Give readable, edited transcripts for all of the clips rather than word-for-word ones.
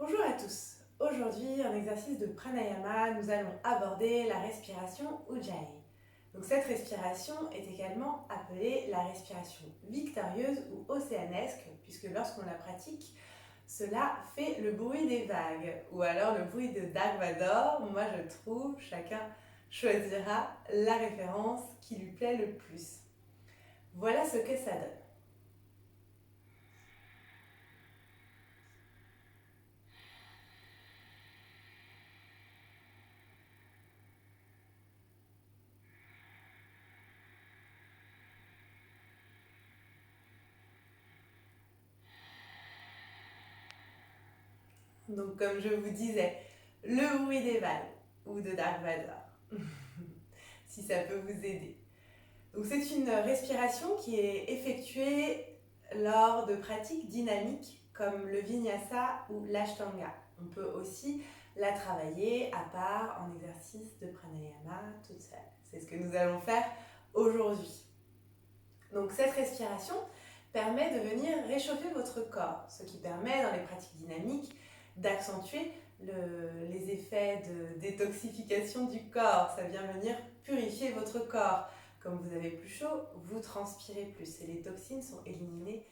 Bonjour à tous. Aujourd'hui, en exercice de pranayama, nous allons aborder la respiration Ujjayi. Donc cette respiration est également appelée la respiration victorieuse ou océanesque, puisque lorsqu'on la pratique, cela fait le bruit des vagues, ou alors le bruit de Dark Vador. Moi je trouve, chacun choisira la référence qui lui plaît le plus. Voilà ce que ça donne. Donc comme je vous disais, le bruit des vagues ou de Dark Vador, si ça peut vous aider. Donc c'est une respiration qui est effectuée lors de pratiques dynamiques comme le vinyasa ou l'ashtanga. On peut aussi la travailler à part en exercice de pranayama toute seule. C'est ce que nous allons faire aujourd'hui. Donc cette respiration permet de venir réchauffer votre corps, ce qui permet dans les pratiques dynamiques d'accentuer les effets de détoxification du corps. Ça vient venir purifier votre corps. Comme vous avez plus chaud, vous transpirez plus et les toxines sont éliminées.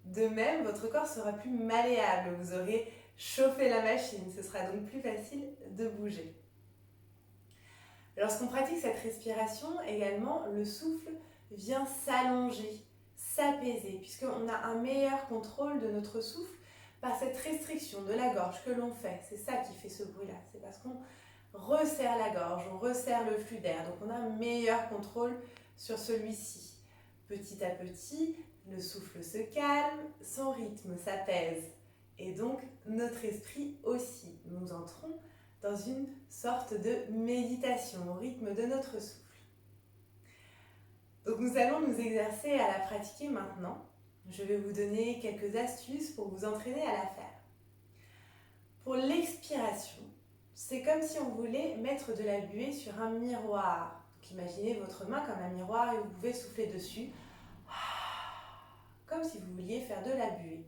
De même, votre corps sera plus malléable. Vous aurez chauffé la machine. Ce sera donc plus facile de bouger. Lorsqu'on pratique cette respiration, également, le souffle vient s'allonger, s'apaiser, puisqu'on a un meilleur contrôle de notre souffle par cette restriction de la gorge que l'on fait. C'est ça qui fait ce bruit-là. C'est parce qu'on resserre la gorge, on resserre le flux d'air. Donc on a un meilleur contrôle sur celui-ci. Petit à petit, le souffle se calme, son rythme s'apaise. Et donc notre esprit aussi. Nous entrons dans une sorte de méditation au rythme de notre souffle. Donc nous allons nous exercer à la pratiquer maintenant. Je vais vous donner quelques astuces pour vous entraîner à la faire. Pour l'expiration, c'est comme si on voulait mettre de la buée sur un miroir. Donc imaginez votre main comme un miroir et vous pouvez souffler dessus, comme si vous vouliez faire de la buée.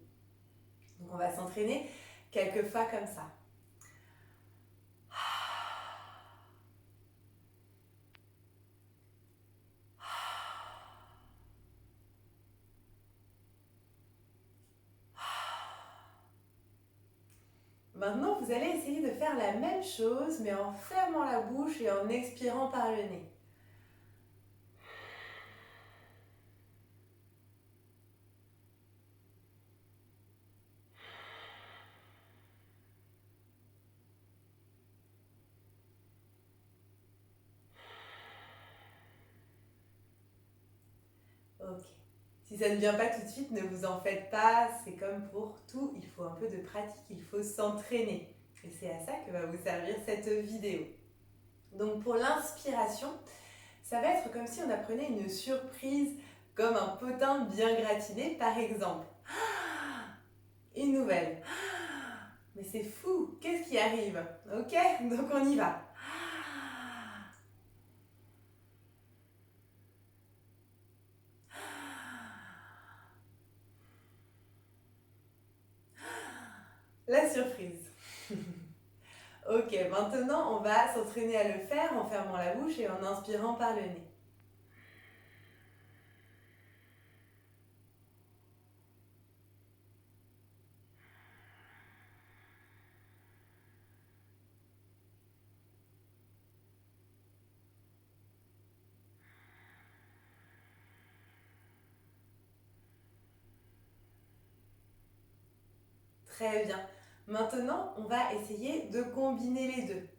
Donc on va s'entraîner quelques fois comme ça. Maintenant, vous allez essayer de faire la même chose, mais en fermant la bouche et en expirant par le nez. Ok. Si ça ne vient pas tout de suite, ne vous en faites pas. C'est comme pour tout, il faut un peu de pratique, il faut s'entraîner. Et c'est à ça que va vous servir cette vidéo. Donc pour l'inspiration, ça va être comme si on apprenait une surprise, comme un potin bien gratiné par exemple. Une nouvelle. Mais c'est fou, qu'est-ce qui arrive? Ok, donc on y va. La surprise. Ok, maintenant on va s'entraîner à le faire en fermant la bouche et en inspirant par le nez. Très bien. Maintenant, on va essayer de combiner les deux.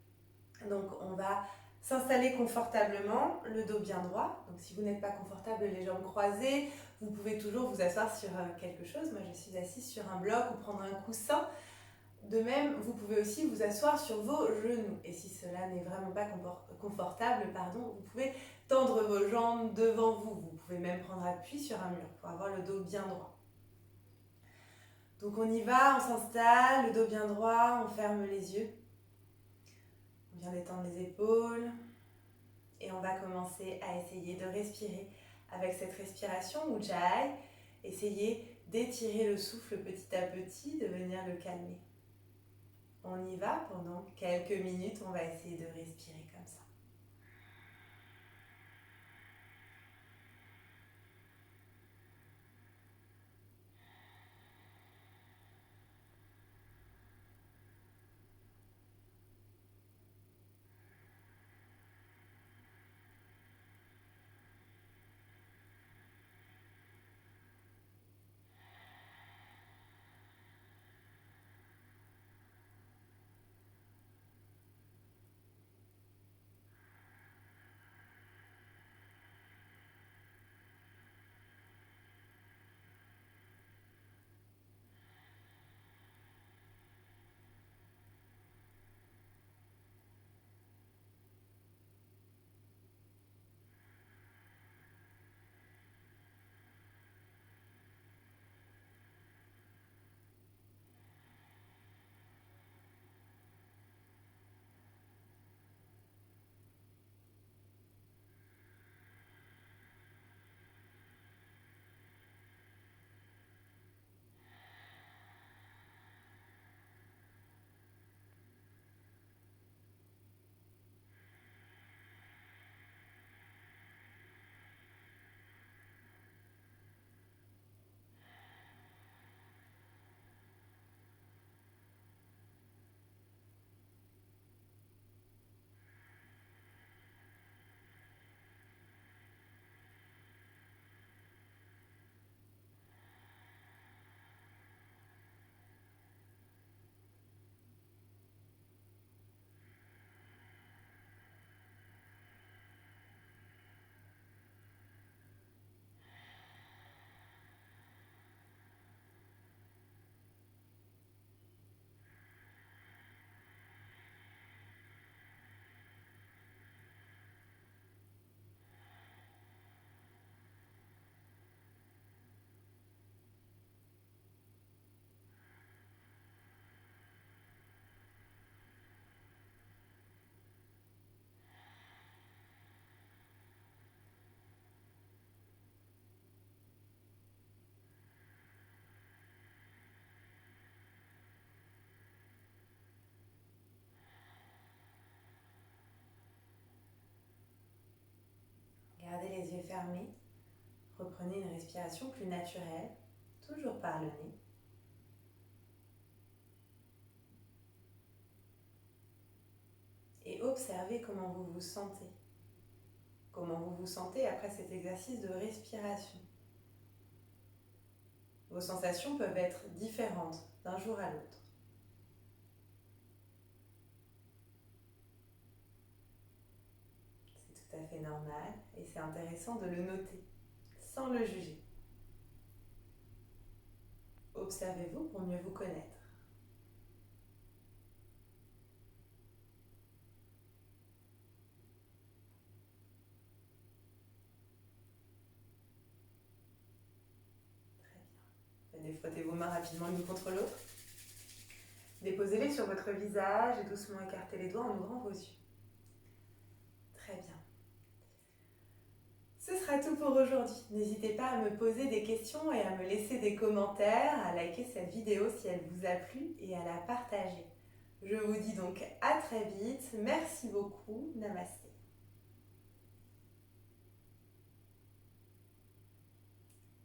Donc, on va s'installer confortablement, le dos bien droit. Donc, si vous n'êtes pas confortable, les jambes croisées, vous pouvez toujours vous asseoir sur quelque chose. Moi, je suis assise sur un bloc ou prendre un coussin. De même, vous pouvez aussi vous asseoir sur vos genoux. Et si cela n'est vraiment pas confortable, vous pouvez tendre vos jambes devant vous. Vous pouvez même prendre appui sur un mur pour avoir le dos bien droit. Donc on y va, on s'installe, le dos bien droit, on ferme les yeux. On vient d'étendre les épaules. Et on va commencer à essayer de respirer avec cette respiration Ujjayi. Essayez d'étirer le souffle petit à petit, de venir le calmer. On y va pendant quelques minutes, on va essayer de respirer comme ça. Gardez les yeux fermés. Reprenez une respiration plus naturelle, toujours par le nez. Et observez comment vous vous sentez. Comment vous vous sentez après cet exercice de respiration. Vos sensations peuvent être différentes d'un jour à l'autre. C'est tout à fait normal et c'est intéressant de le noter, sans le juger. Observez-vous pour mieux vous connaître. Très bien. Venez frotter vos mains rapidement l'une contre l'autre. Déposez-les sur votre visage et doucement écartez les doigts en ouvrant vos yeux. Très bien. Ce sera tout pour aujourd'hui. N'hésitez pas à me poser des questions et à me laisser des commentaires, à liker cette vidéo si elle vous a plu et à la partager. Je vous dis donc à très vite. Merci beaucoup. Namasté.